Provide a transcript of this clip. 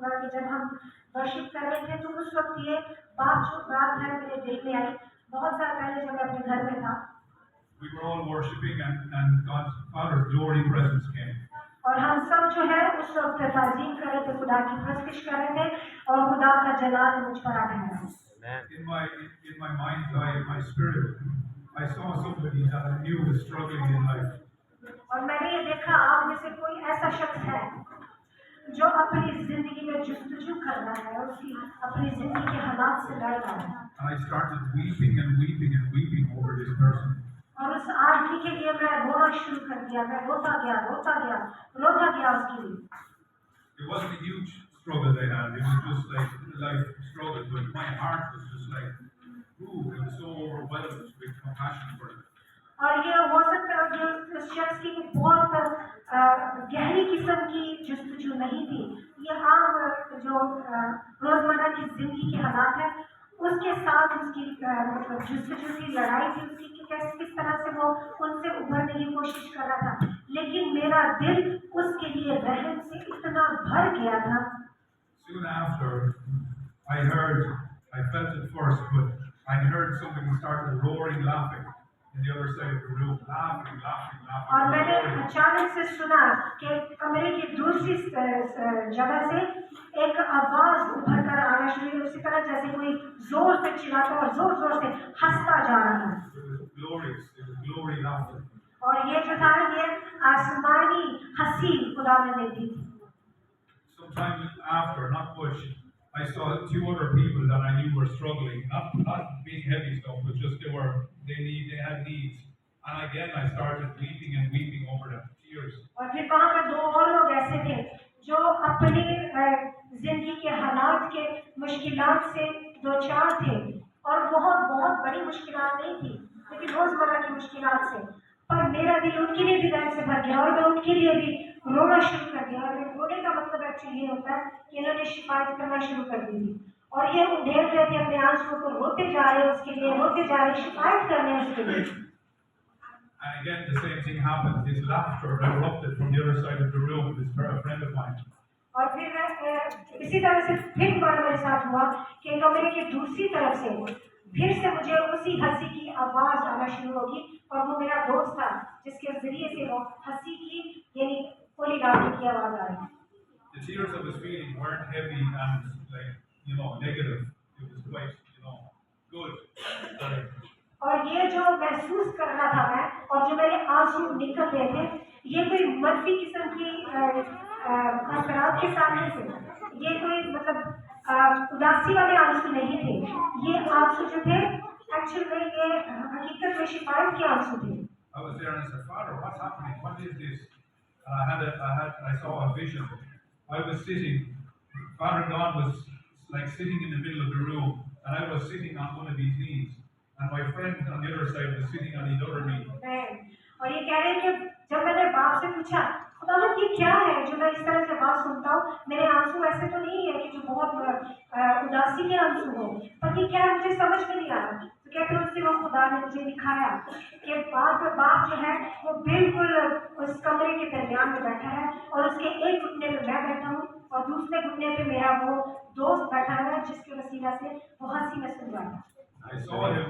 हुआ कि जब हम वर्शिप कर रहे थे तो उस वक्त ये बात है मेरे दिल में आई। बहुत साल पहले जब मैं अपने घर में था, we were all worshiping, and God's Father's glory presence came. और हम सब जो है उस वक्त ताज़ीम कर रहे थे, खुदा की प्रस्तुति कर रहे थे, और खुदा का जलाल मुझ पर आ गया। In my mind's eye, in my spirit, I saw somebody that I knew was struggling in life. और मैंने ये देखा आप में से कोई ऐसा शख्स है जो अपनी जिंदगी में जुस्तजू कर रहा है और उसकी अपनी जिंदगी के हालात से लड़ रहा है। And I started weeping and weeping and weeping over this person. और उस आदमी के लिए मैं रोना शुरू कर दिया। मैं रोता गया उसके लिए। It wasn't a huge struggle they had. It was just like a life struggle, but my heart was just like, ooh, it was so overwhelmed with compassion for it. और ये हो सकता है कि उस शख्स की बहुत गहरी किस्म की जुस्तजू नहीं थी। ये आम जो रोजमर्रा की जिंदगी के हालात है उसके साथ उसकी मतलब जुस्तजू की लड़ाई थी उसकी कि किस तरह से वो उनसे उभरने की कोशिश कर रहा था। लेकिन मेरा दिल उसके लिए रहम से इतना भर गया था। Soon after, I felt it first, but I heard somebody started roaring, laughing in the other side of the room, laughing. और मैंने अचानक से सुना कि कमरे की दूसरी जगह से एक आवाज उभर कर आना शुरू हुई, उसी तरह जैसे कोई जोर से चिल्लाता और जोर से हंसता जा रहा था। It was glory laughter. और ये जो था ये आसमानी हंसी खुदा ने दी थी। Sometime after, not much, I saw two other people that I knew were struggling, not being heavy stuff, but just they had needs. And again, I started weeping and weeping over them, tears. और फिर वहाँ पर दो और लोग ऐसे थे जो अपनी जिंदगी के हालात के मुश्किलात से दो चार थे, और बहुत बड़ी मुश्किलात नहीं थी लेकिन रोजमर्रा की मुश्किलात से। पर मेरा दिल उनके लिए भी दर्द से भर गया और मैं उनके लिए भी रोना शुरू कर दिया। और रोने का मतलब एक्चुअली ये होता है कि इन्होंने शिकायत करना शुरू कर दी थी और ये उधेड़ रहे थे अपने आंसुओं को, रोते जा रहे उसके लिए, रोते जा रहे, शिकायत कर रहे उसके लिए। And again, the same thing happened. This laughter erupted from the other side of the room. This friend of mine. और फिर इसी तरह से फिर मेरे साथ हुआ कि कमरे की दूसरी तरफ से फिर से मुझे उसी हंसी की आवाज आना शुरू होगी, और वो मेरा दोस्त था जिसके जरिए से वो हंसी की यानी कोई लाफ्टर की आवाज आ रही। The tears I was feeling weren't heavy and negative. It was quite good. और ये जो महसूस कर रहा था मैं और जो मेरे आंसू निकल रहे थे, ये कोई मनफी किस्म की असरात के सामने थे। ये कोई मतलब उदासी वाले आंसू नहीं थे। ये आंसू जो थे एक्चुअली में ये हकीकत में शिकायत के आंसू थे। I was there and I said, Father, what's happening? What is this? I saw a vision. I was sitting. Father God was like sitting in the middle of the room, and I was sitting on one of these knees. And my friend on the other side was sitting on his other knee. और ये कह रहे हैं कि जब मैंने बाप से पूछा, खुदावंद ये क्या है जो मैं इस तरह से बात सुनता हूँ, मेरे आंसू ऐसे तो नहीं है कि जो बहुत उदासी के आंसू हो, पर ये क्या है मुझे समझ में नहीं आ रहा। तो कहते हैं उसके बाद खुदा ने मुझे दिखाया कि बाप जो है वो बिल्कुल उस कमरे के दरमियान में बैठा है और उसके एक घुटने में मैं बैठा हूँ और दूसरे घुटने पे मेरा वो दोस्त बैठा है जिसके वसीला से वो हंसी में सुन रहा था। I saw him